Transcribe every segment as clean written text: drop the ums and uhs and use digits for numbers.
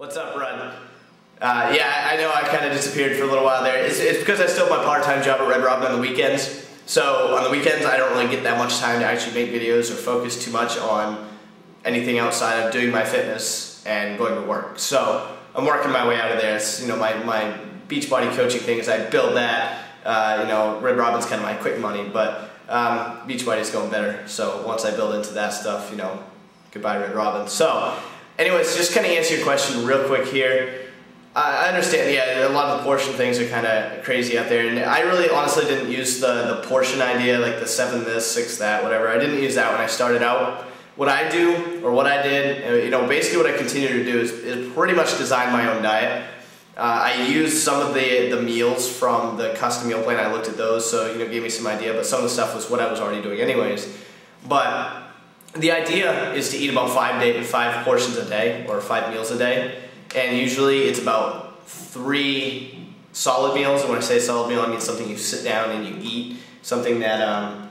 What's up, Rudd? Yeah, I know I kind of disappeared for a little while there. It's because I still have my part-time job at Red Robin on the weekends. So on the weekends, I don't really get that much time to actually make videos or focus too much on anything outside of doing my fitness and going to work. So I'm working my way out of there. It's, my Beachbody coaching thing is I build that. Red Robin's kind of my quick money, but Beachbody's going better. So once I build into that stuff, goodbye Red Robin. So anyways, just kind of answer your question real quick here. I understand, yeah, a lot of the portion things are kind of crazy out there, and I really honestly didn't use the portion idea, like the 7 this, 6 that, whatever. I didn't use that when I started out. What I do, or what I did, basically what I continue to do is pretty much design my own diet. I used some of the meals from the custom meal plan. I looked at those, so gave me some idea, but some of the stuff was what I was already doing anyways. But the idea is to eat about 5 portions a day, or 5 meals a day. And usually it's about 3 solid meals, and when I say solid meal, I mean something you sit down and you eat, something that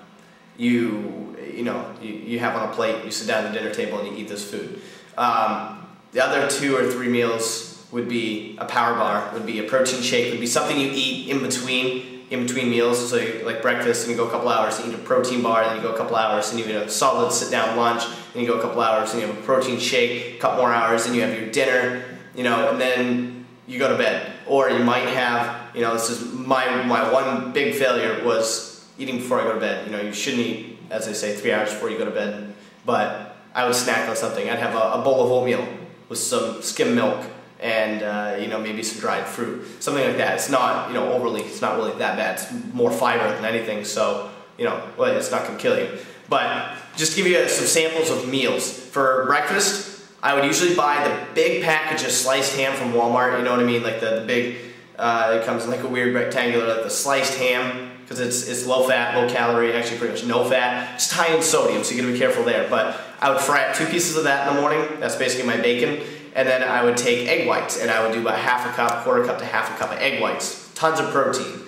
you have on a plate, you sit down at the dinner table and you eat this food. The other 2 or 3 meals would be a power bar, would be a protein shake, would be something you eat in between meals. So like breakfast, and you go a couple hours and eat a protein bar, then you go a couple hours and you eat a solid sit down lunch, and you go a couple hours and you have a protein shake, a couple more hours and you have your dinner. And then you go to bed. Or you might have, this is my one big failure was eating before I go to bed. You shouldn't eat, as they say, 3 hours before you go to bed. But I would snack on something. I'd have a bowl of oatmeal with some skim milk and, maybe some dried fruit. Something like that. It's not, it's not really that bad. It's more fiber than anything, so, well, it's not going to kill you. But just to give you some samples of meals. For breakfast, I would usually buy the big package of sliced ham from Walmart, you know what I mean, like the big, it comes in like a weird rectangular, like the sliced ham, because it's low fat, low calorie, actually pretty much no fat, just high in sodium, so you gotta be careful there. But I would fry up 2 pieces of that in the morning, that's basically my bacon, and then I would take egg whites, and I would do about half a cup, quarter cup to half a cup of egg whites, tons of protein.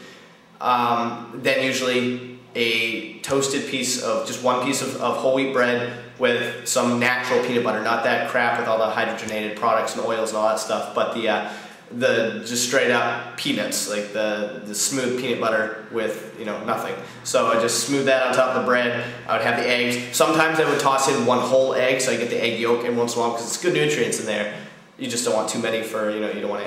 Then usually a toasted piece of, just 1 piece of whole wheat bread, with some natural peanut butter, not that crap with all the hydrogenated products and oils and all that stuff, but the just straight up peanuts, like the smooth peanut butter with nothing. So I just smooth that on top of the bread. I would have the eggs. Sometimes I would toss in 1 whole egg, so I get the egg yolk in once in a while because it's good nutrients in there. You just don't want too many for you don't want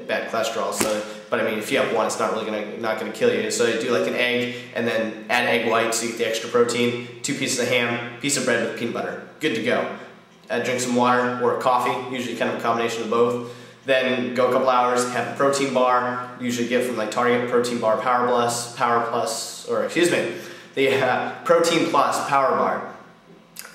bad cholesterol. So, but I mean, if you have 1, it's not really not gonna kill you. So you do like an egg and then add egg whites so you get the extra protein. 2 pieces of ham, piece of bread with peanut butter. Good to go. Drink some water or coffee, usually kind of a combination of both. Then go a couple hours, have a protein bar. Usually get from like Target Protein Bar Power Plus, or excuse me, the Protein Plus Power Bar.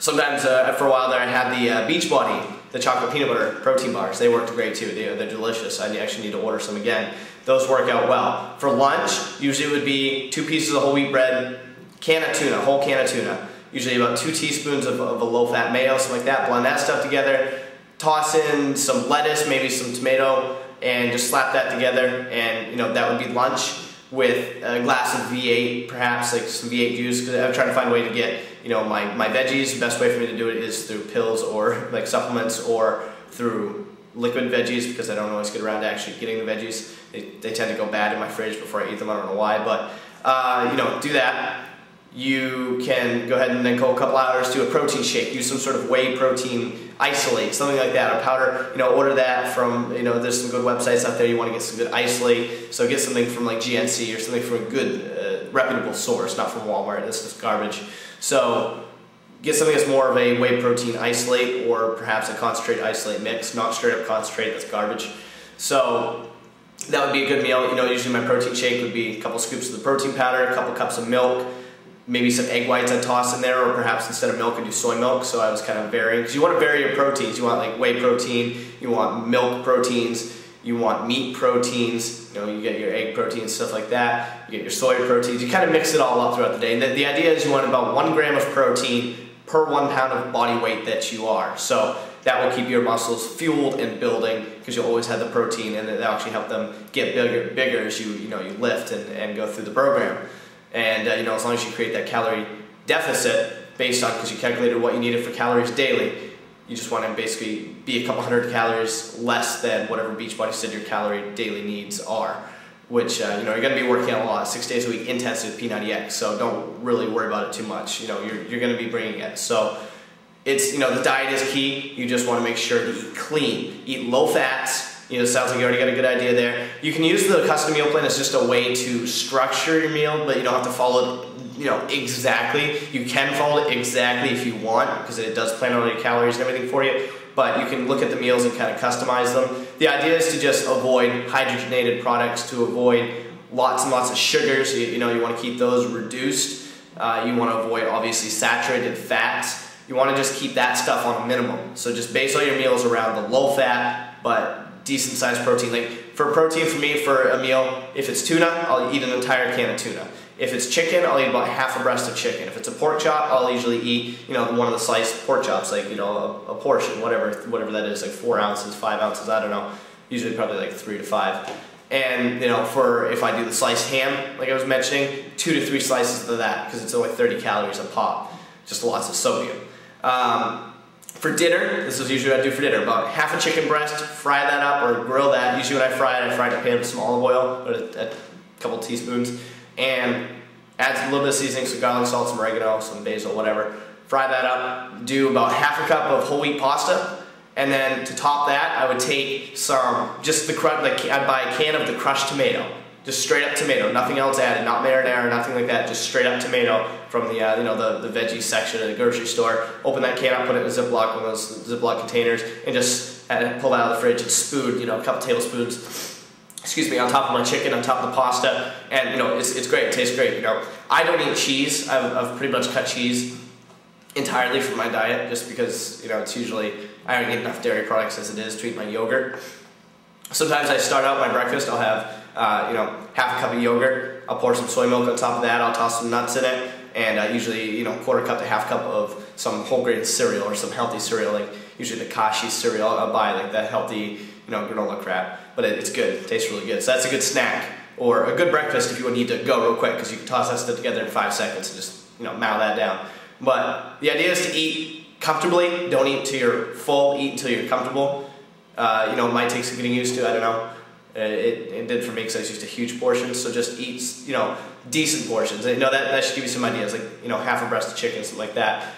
Sometimes for a while there I had the Beachbody, the chocolate peanut butter protein bars. They worked great too. They're delicious. I actually need to order some again. Those work out well. For lunch, usually it would be 2 pieces of whole wheat bread, can of tuna, whole can of tuna. Usually about 2 teaspoons of a low-fat mayo, something like that. Blend that stuff together. Toss in some lettuce, maybe some tomato, and just slap that together. And that would be lunch with a glass of V8, perhaps like some V8 juice. Because I'm trying to find a way to get my veggies. The best way for me to do it is through pills or like supplements or through liquid veggies, because I don't always get around to actually getting the veggies. They tend to go bad in my fridge before I eat them. I don't know why, but do that. You can go ahead and then go a couple hours, do a protein shake, use some sort of whey protein isolate, something like that, or powder, order that from, there's some good websites out there. You want to get some good isolate, so get something from like GNC or something from a good, reputable source, not from Walmart. This is garbage. So get something that's more of a whey protein isolate, or perhaps a concentrate isolate mix, not straight up concentrate, that's garbage. So that would be a good meal. Usually my protein shake would be a couple scoops of the protein powder, a couple cups of milk, maybe some egg whites I'd toss in there, or perhaps instead of milk I'd do soy milk. So I was kind of varying, because you want to vary your proteins. You want like whey protein, you want milk proteins, you want meat proteins, you get your egg proteins, stuff like that, you get your soy proteins. You kind of mix it all up throughout the day. And the idea is you want about 1 gram of protein per 1 pound of body weight that you are. So that will keep your muscles fueled and building, because you'll always have the protein, and that'll actually help them get bigger as you lift and go through the program. And as long as you create that calorie deficit based on, because you calculated what you needed for calories daily, you just want to basically be a couple hundred calories less than whatever Beachbody said your calorie daily needs are, which you know, you're going to be working out a lot, 6 days a week intensive P90X, so don't really worry about it too much. You know, you're going to be bringing it. So it's, you know, the diet is key. You just want to make sure to eat clean, eat low fats. You know, it sounds like you already got a good idea there. You can use the custom meal plan as just a way to structure your meal, but you don't have to follow it, you know, exactly. You can follow it exactly if you want, because it does plan on your calories and everything for you, but you can look at the meals and kind of customize them. The idea is to just avoid hydrogenated products, to avoid lots and lots of sugars. You know, you want to keep those reduced. You want to avoid, obviously, saturated fats. You want to just keep that stuff on a minimum. So just base all your meals around the low fat, but decent sized protein. Like for protein, for me, for a meal, if it's tuna, I'll eat an entire can of tuna. If it's chicken, I'll eat about half a breast of chicken. If it's a pork chop, I'll usually eat, you know, one of the sliced pork chops, like, you know, a portion, whatever that is, like 4 ounces, 5 ounces, I don't know. Usually probably like 3 to 5. And, you know, for if I do the sliced ham, like I was mentioning, 2 to 3 slices of that, because it's only 30 calories a pop. Just lots of sodium. For dinner, this is usually what I do for dinner, about half a chicken breast, fry that up or grill that. Usually when I fry it in a pan with some olive oil, or a couple teaspoons, and add a little bit of seasoning, some garlic salt, some oregano, some basil, whatever. Fry that up, do about half a cup of whole wheat pasta, and then to top that, I would take some, just I'd buy a can of the crushed tomato. Just straight up tomato, nothing else added, not marinara, nothing like that, just straight up tomato from the, you know, the veggie section at the grocery store. Open that can up, put it in a Ziploc, one of those Ziploc containers, and just pull that out of the fridge and spoon, you know, a couple tablespoons, excuse me, on top of my chicken, on top of the pasta, and, you know, it's great, it tastes great, you know. I don't eat cheese. I've pretty much cut cheese entirely from my diet, just because, you know, it's usually, I don't eat enough dairy products as it is to eat my yogurt. Sometimes I start out my breakfast, I'll have, you know, half a cup of yogurt, I'll pour some soy milk on top of that, I'll toss some nuts in it, and usually, you know, quarter cup to half cup of some whole grain cereal or some healthy cereal, like usually the Kashi cereal. I'll buy like that healthy, you know, granola crap, but it's good, it tastes really good. So that's a good snack, or a good breakfast if you need to go real quick, because you can toss that stuff together in 5 seconds and just, you know, mow that down. But the idea is to eat comfortably, don't eat until you're full, eat until you're comfortable. You know, it might take some getting used to, I don't know. It did for me because I was used to huge portions, so just eat, you know, decent portions. You know, that should give you some ideas, like, you know, half a breast of chicken, something like that.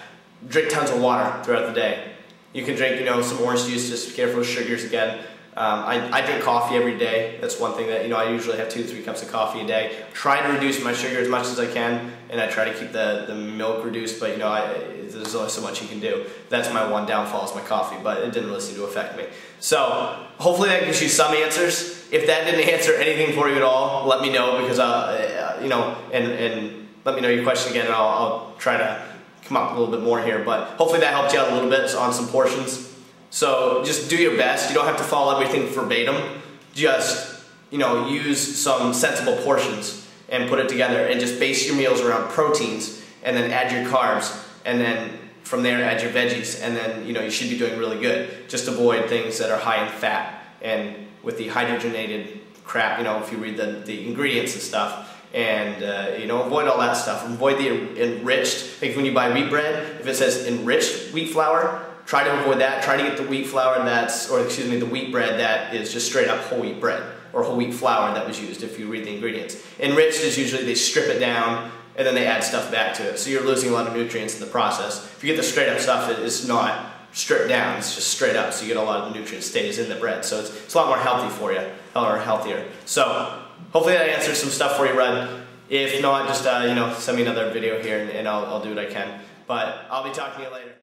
Drink tons of water throughout the day. You can drink, you know, some orange juice, just be careful with sugars again. I drink coffee every day. That's one thing that, you know, I usually have 2 to 3 cups of coffee a day. Try to reduce my sugar as much as I can, and I try to keep the milk reduced, but, you know, there's only so much you can do. That's my one downfall, is my coffee, but it didn't really seem to affect me. So hopefully that gives you some answers. If that didn't answer anything for you at all, let me know, because you know, and let me know your question again, and I'll try to come up a little bit more here. But hopefully that helped you out a little bit on some portions. So just do your best. You don't have to follow everything verbatim. Just, you know, use some sensible portions and put it together, and just base your meals around proteins, and then add your carbs, and then from there add your veggies, and then, you know, you should be doing really good. Just avoid things that are high in fat, and with the hydrogenated crap, you know, if you read the ingredients and stuff, and you know, avoid all that stuff. Avoid the enriched, like when you buy wheat bread, if it says enriched wheat flour, try to avoid that. Try to get the wheat flour that's, or excuse me, the wheat bread that is just straight up whole wheat bread, or whole wheat flour that was used, if you read the ingredients. Enriched is usually they strip it down and then they add stuff back to it, so you're losing a lot of nutrients in the process. If you get the straight up stuff, it's not stripped down, it's just straight up, so you get a lot of the nutrient stays in the bread, so it's a lot more healthy for you, or healthier. So hopefully that answers some stuff for you, Rudd. If not, just you know, send me another video here, and I'll do what I can. But I'll be talking to you later.